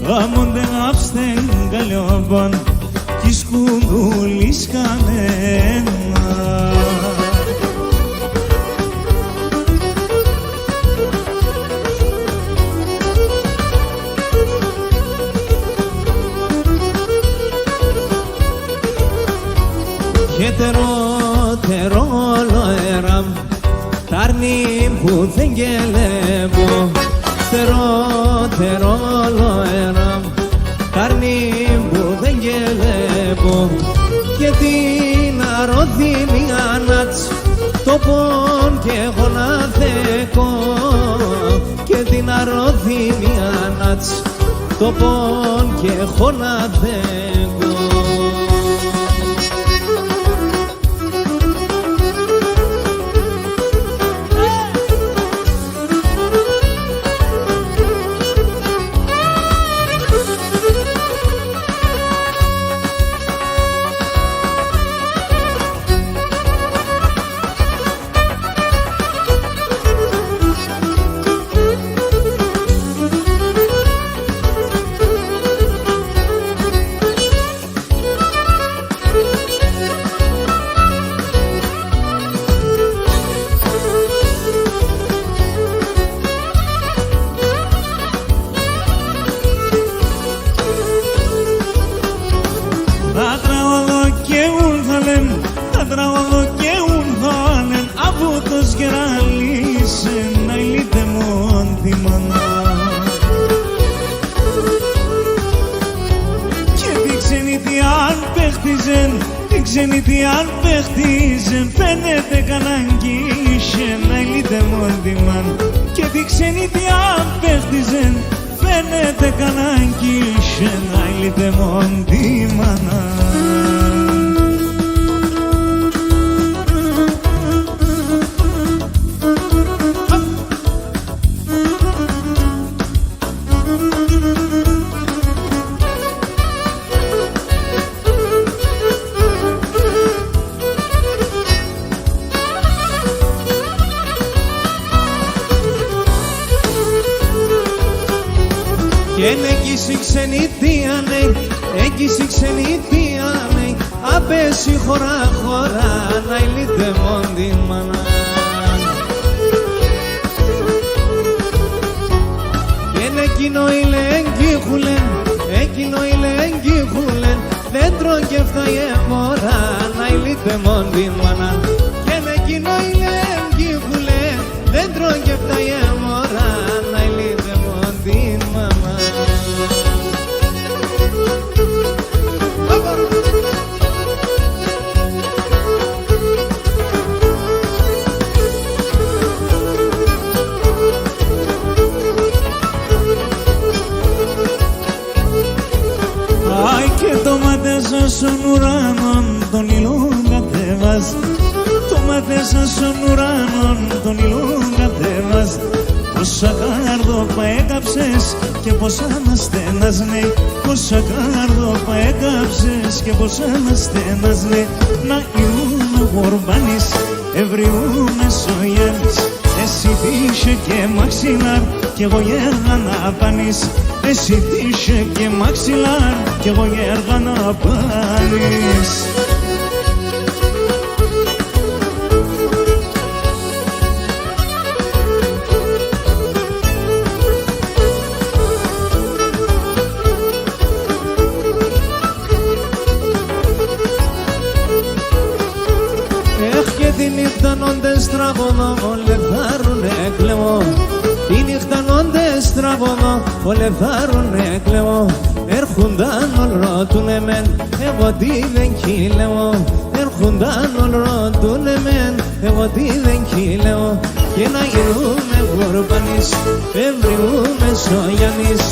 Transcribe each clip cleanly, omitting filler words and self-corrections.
Γάμονται αύστεν καλιόβον κι σκουδούλης κανένα. Και τερό εραμ τάρνη που δεν γελεύω. Τερό εραμ τάρνη που δεν γελεύω. Και την αρρώδινη ανάτς το πον και εγώ να δέκω. Και την αρρώδινη ανάτς το πον και εγώ να δέκω. Ξενιτή αν παίχτιζεν φαίνεται καναγκίσεν να λύτε μόντιμαν. Και τι ξενιτή αν παίχτιζεν φαίνεται καναγκίσεν να λύτε μόντιμαν. Έγκυση ξενιτίανε, απέσει χώρα να ηλίτε μόντι μάνα. Και εκείνο ηλεγγί χουλεν, δέντρο και φτάιε χώρα να ηλίτε μόντι μάνα. Και εκείνο ηλεγγί χουλεν, δέντρο και φτάιε χώρα να ηλίτε μόντι μάνα. Στον ουρανόν τον ήλον κατέβας. Το μαθαίσα στον ουρανόν τον ήλον κατέβας. Πόσα κάρδοπα έκαψες και πόσα αναστένασνε. Πόσα κάρδοπα έκαψες και πόσα αναστένασνε. Να ήλουν γορμπάνης, ευριούν εσωγιάνης. Εσύ τύχε και μαξιλάρ κι εγώ γέργα να πάνεις. Εσύ τύχε και μαξιλάρ κι εγώ γέργα να πάνεις. Τη νύχτα νόντες τραγωδό, ολεθάρουνε κλαιμό. Τη νύχτα νόντες τραγωδό, ολεθάρουνε κλαιμό. Έρχονταν ολρώτουνε μεν, εγώ τι δεν κυλαιώ. Έρχονταν ολρώτουνε μεν, εγώ τι δεν κυλαιώ. Και να γυρούμε γορμπανείς, εβριούμε σογιανείς.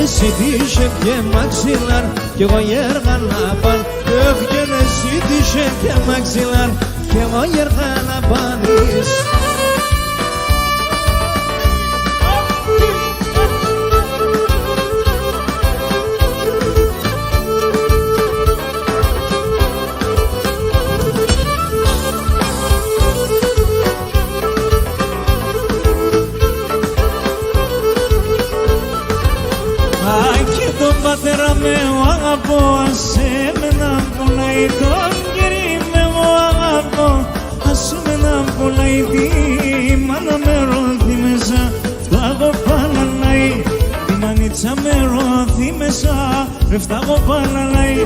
Εσύ τύχε και μαξιλάρ, κι εγώ γέργα να παν. Και εσύ τύχε και μαξιλάρ, κι εγώ γέργα να πάνεις. πατέρα με αγαπώ, άσε με να πονάει. Τον κύρι με αγαπώ, άσε με να πονάει. Τη μάνα με ρώθει μέσα, φτάγω παλανάει. Τη μανίτσα με ρώθει μέσα, φτάγω παλανάει.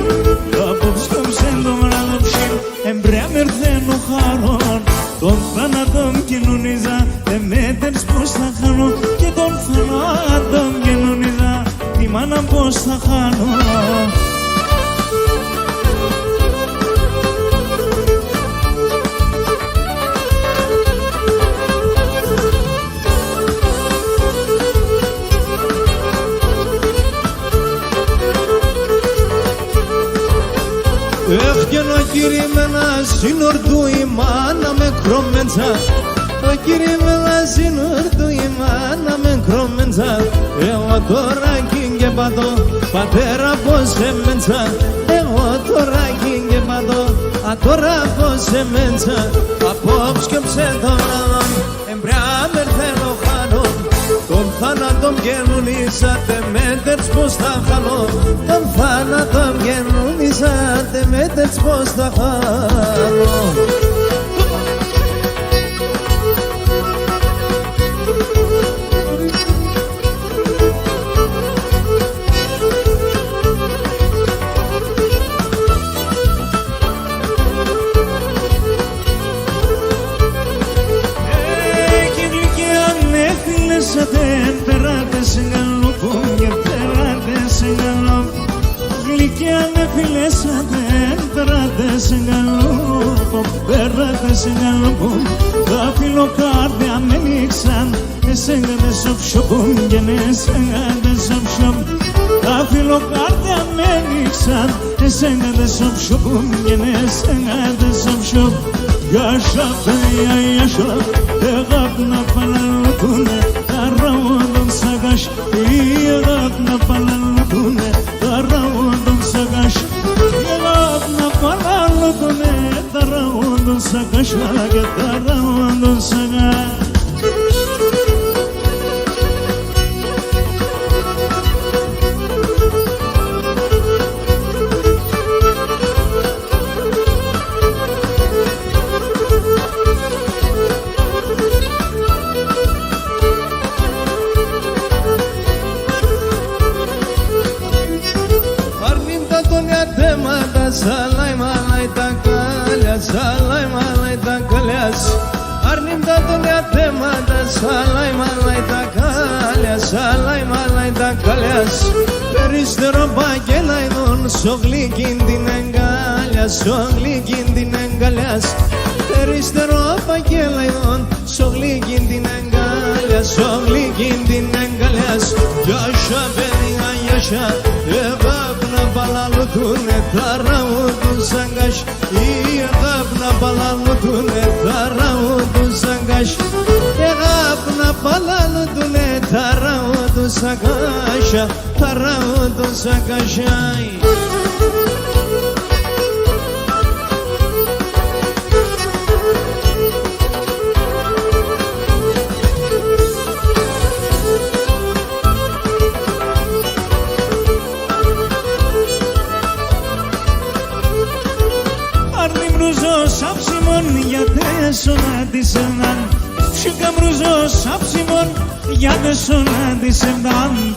Απόψε το ψέντο βράδοψη, εμπρέα με έρθενο χαρόν. Τον θάνατον κοινωνίζα, δεν μέτρες πως θα χάνω. Και τον θάνατον κοινωνίζα, τη μάνα πως θα χάνω. Έφτιανα κύριε με ένα σύνορτου η μάνα με κρόμεντσα. Ο κύριε με ένα σύνορτου η μάνα με κρόμεντσα. Εγώ τώρα και πατώ, πατέρα πως εμέντσα. Εγώ τώρα και πατώ, τώρα πως εμέντσα. Απόψε το βράδον, εμπριά με θέλω χάνω. Τον θάνατον γενουνίσατε, μέτρες πως θα χάνω. Τον θάνατον γενουνίσατε, μέτρες πως θα χάνω. Τα φιλοκάρδια με νίξαν, εσέγανε σοφ-σοπούμ και εσέγανε σοφ-σοπ. Τα φιλοκάρδια με νίξαν, εσέγανε σοφ-σοπούμ και εσέγανε σοφ-σοπ. Γιάσα παιδιά, γιάσα, εγάπ να παλαλωτούνε, τα ραόντων σαγάς. Εγάπ να παλαλωτούνε, τα ραόντων σαγάς. Εγάπ να παλαλωτούνε, τα ραόντων σαγάς. Και τα ραόντων σαγάς. Salai malai takalya, salai malai takalya. Arnim da dunya temada, salai malai takalya, salai malai takalya. Peristero bagelay don, sogli gindin engalya, sogli gindin engalya. Peristero bagelay don, sogli gindin engalya, sogli gindin engalya. Yaşa beni yaşa, evabna balalutune taravudun sangash. Evabna balalutune taravudun sangash. Evabna balalutune taravudun sangash, taravudun sangash. Σονάντισαν, ψυχαμρούζω σάψιμον, γιατί σονάντισαν,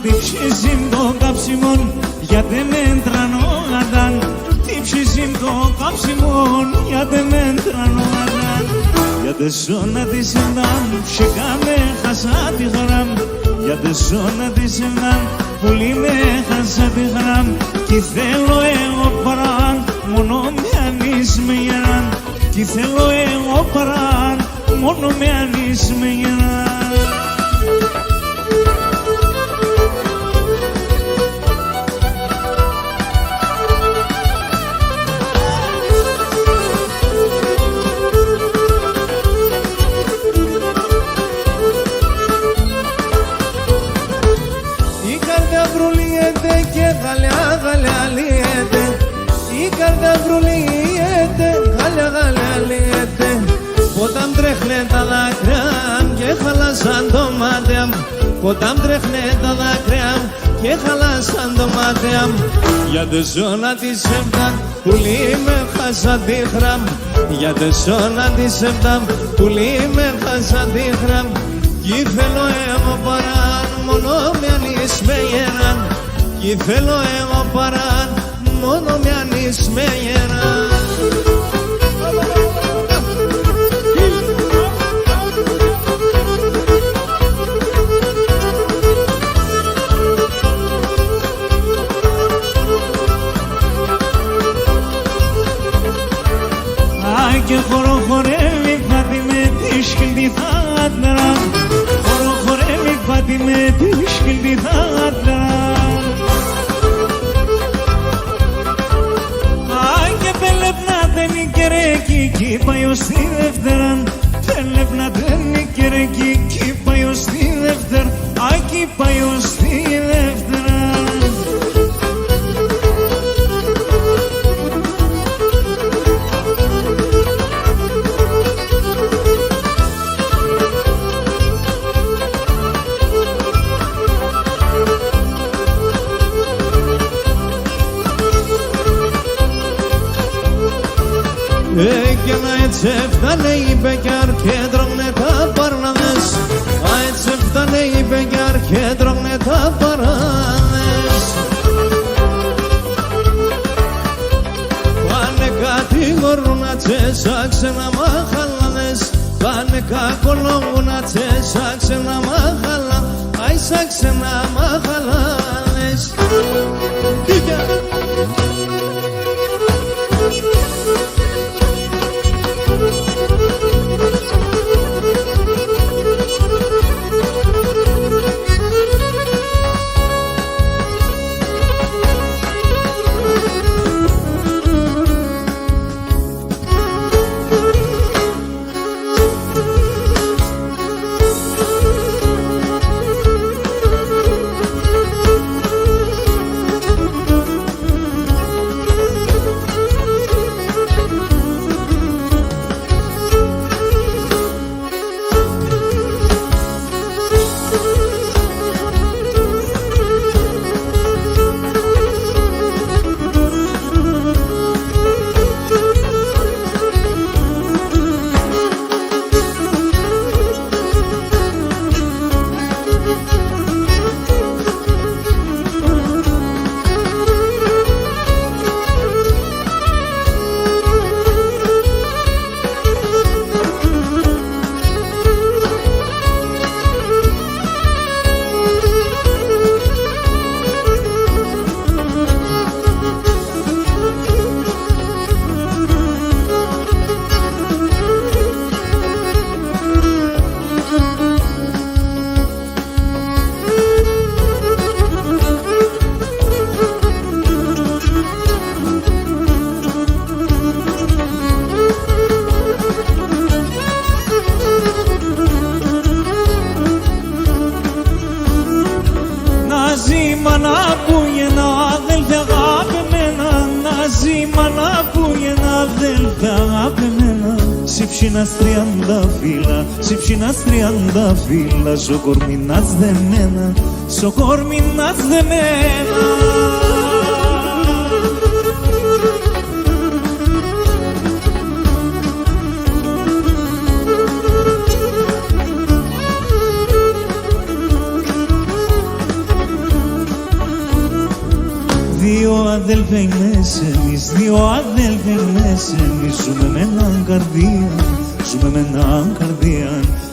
τι ψήσιμ το κάψιμον, γιατί με τρανόγανταν, τι ψήσιμ το κάψιμον, γιατί με τρανόγανταν, γιατί σονάντισαν, ψυχάμε χασά τη χαράμ, γιατί σονάντισαν, πολύ με χασά τη χαράμ, κι θέλω εγώ παράν, μόνο με ανείς με γεράν. Τι θέλω εγώ παράν, μόνο με ανείς με γεράν. Η καρδιά βρουλιέται και γαλιά γαλιά λιέται. Η καρδιά βρουλιέται, γαλιά γαλιά λιέται. Όταν τρέχνε τα δάκρυα και χαλάσαν το μάτι μου. Όταν τρέχνε τα δάκρυα και χαλάσαν το μάτια μου. Για το ζώνα της εβδά πουλί με χάσα τη χράμ. Για το ζώνα της εβδά πουλί με χάσα τη χράμ. Κι θέλω εγώ παράν μόνο με ανείς με γεράν. Κι θέλω εγώ παράν μόνο με ανείς με γεράν. Και χοροχορεύει πάτη με τη σκυλτή θάτρα. Χοροχορεύει πάτη με τη σκυλτή θάτρα. Και πελευνάτε νικερέκι κι πάει ως τη δεύτερα. Πελευνάτε νικερέκι κι πάει ως τη δεύτερα. Κι πάει ως τη δεύτερα. Και να έτσι έφτανε η Μπεκιάρ και τρώγνε τα παρνάδες. Έτσι έφτανε η Μπεκιάρ και τρώγνε τα παρνάδες. Πάνε κατηγορούνα τσέσα ξένα μαχαλάδες. Πάνε κακολόγουνα τσέσα ξένα μαχαλά. Άισα ξένα μαχαλάδες. μάνα που γεννά αδέλφια αγαπημένα, να ζει μάνα που γεννά αδέλφια αγαπημένα. Σύψινας 30 φύλλα, σύψινας 30 φύλλα, σο κορμινάς δεμένα, σο κορμινάς δεμένα. Δύο αδέλφια εμείς, δύο αδέλφια εμείς, ζούμε με έναν καρδία, ζούμε με έναν καρδία.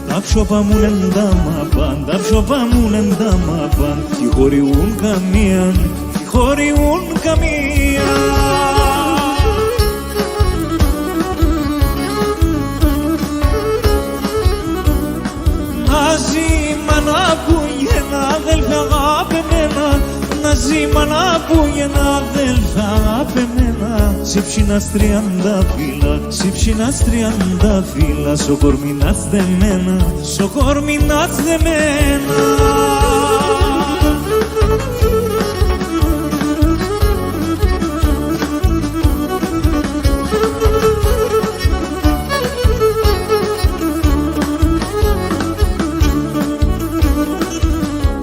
Τα ψώπα μου λένε τα μαπάν, τα ψώπα μου λένε τα μαπάν, κι χωριούν καμία, κι χωριούν καμία. Να ζει μάνα που γεννά αδέλφια αγαπημένα, να ζει μάνα που γεννά αδέλφια αγαπημένα. Σύψινας 30 φύλλα, σύψινας 30 φύλλα, σο κορμινάς δεμένα, σο κορμινάς δεμένα.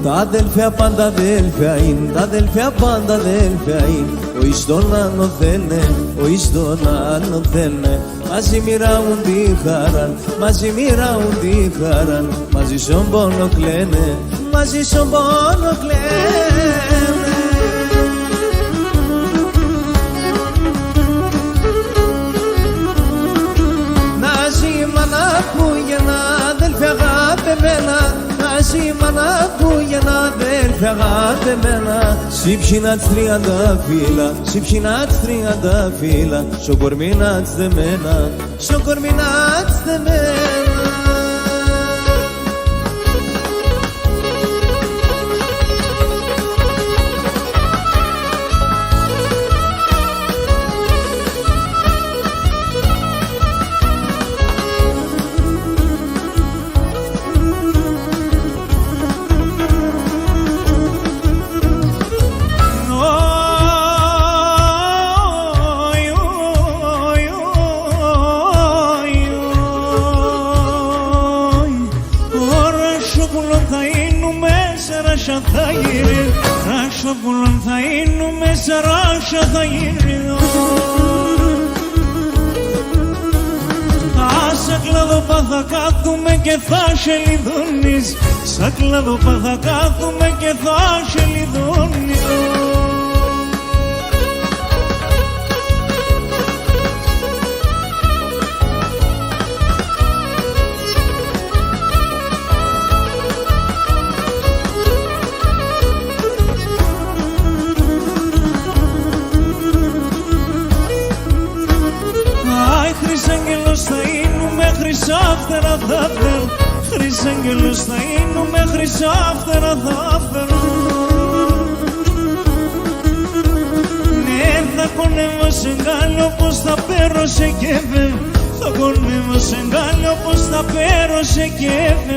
Τα Αδέλφια πάντα αδέλφια είναι, τα αδέλφια πάντα αδέλφια είναι. Ο εις τον άλλο θένε, ο εις τον άλλο θένε. Μαζί μοιράουν τη χαράν, μαζί μοιράουν τη χαράν. Μαζί στον πόνο κλαίνε, μαζί στον πόνο κλαίνε. Να ζει μάνα που γεννά, αδέλφια αγαπημένα. Μαζί μάνα που γεννά, αδέλφια αγαπημένα. Σύψινατς 30 φύλλα, σύψινατς 30 φύλλα. Στο κορμί νατς δεμένα, στο κορμί νατς δεμένα. Θα γύρει, ράσοπουλον θα είνουμε, σαράσα θα γύρει. Σαν κλαδοπά θα κάθουμε και θα σε λιδώνεις, σαν κλαδοπά θα κάθουμε και θα σε λιδώνεις. Χρυσάγγελος θα είνουμε, χρυσάφτερα θα φέρουν. Χρυσάγγελος θα είνουμε, χρυσάφτερα θα φέρουν. Ναι, θα κονεύω σε γκάλιο πως θα πέρω σε κέφε. Θα κονεύω σε γκάλιο πως θα πέρω σε κέφε.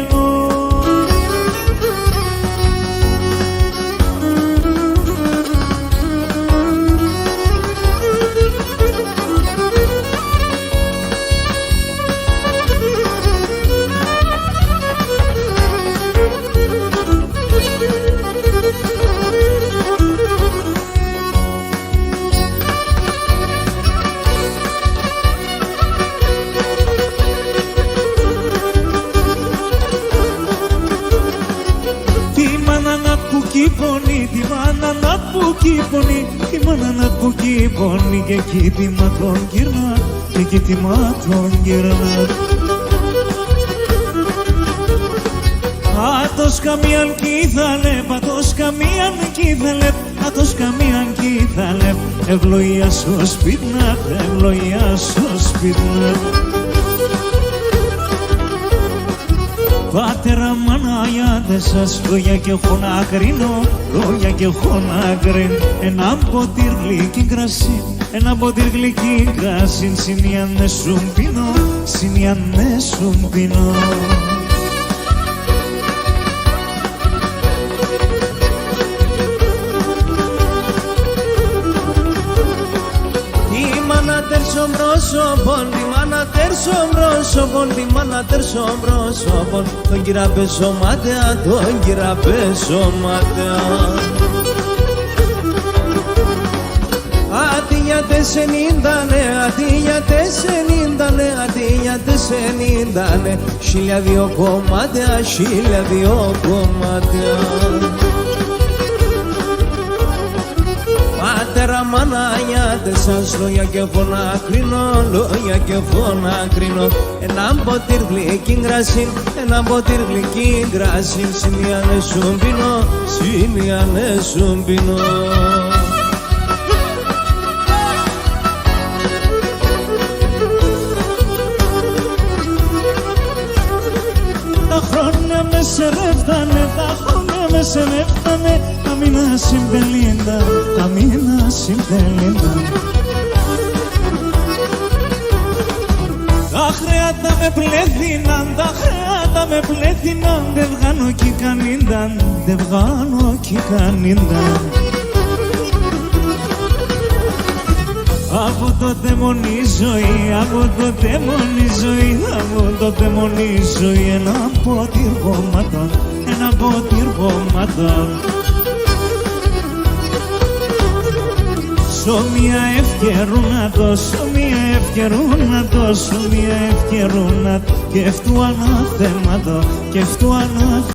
Τη μάνα να που κύπωνει, τη μάνα να που κύπωνει. Και κοίτημα τον γυρνά, και κοίτημα τον γυρνά. Άτος καμίαν κοίθαλε, πατός καμίαν κοίθαλε, άτος καμίαν κοίθαλε. Ευλογία σου σπίτνα, ευλογία σου σπίτνα. Πάτερα μανάγιατες σας, λόγια και έχω να κρίνω, λόγια και έχω να κρίνω. Ένα ποτήρ γλυκή κρασί, ένα ποτήρ γλυκή κρασί. Συνιάνε σου πίνω, συνιάνε σου πίνω. Τέρσον πρόσωπον, τη μάνα τέρσον πρόσωπον, τη μάνα τέρσον πρόσωπον. Τον κυραπέ σωμάτια, τον κυραπέ σωμάτια. Αντί για τεσενήντανε, αντί για τεσενήντανε, αντί για τεσενήντανε. 1002 κομμάτια, 1002 κομμάτια. Πατέρα μανάγιατες σας, λόγια και έχω να κρίνω, λόγια και έχω να κρίνω. Ένα ποτήρ γλυκή κρασί, ένα ποτήρ γλυκή κρασί. Συνιάνε σου πίνω, συνιάνε σου πίνω. Τα χρόνια με σερεύτανε, τα χρόνια με σερεύτανε. Αμήνα συμπελίντα, αμήνα συμπελίντα. Τα χρέατα με πλέθυναν, τα χρέατα με πλέθυναν. Δεν βγάνω κι κανίνταν, δεν βγάνω κι κανίνταν. Από τότε μόνη ζωή, από τότε μόνη ζωή, από τότε μόνη ζωή. Ένα ποτήρ γόμματον, από τυρπώματα. Σομία ευκαιρούνα σομία ευκαιρούνα, σομία ευκαιρούνα, και αυτού αναθέματο, και αυτού αναθέματο.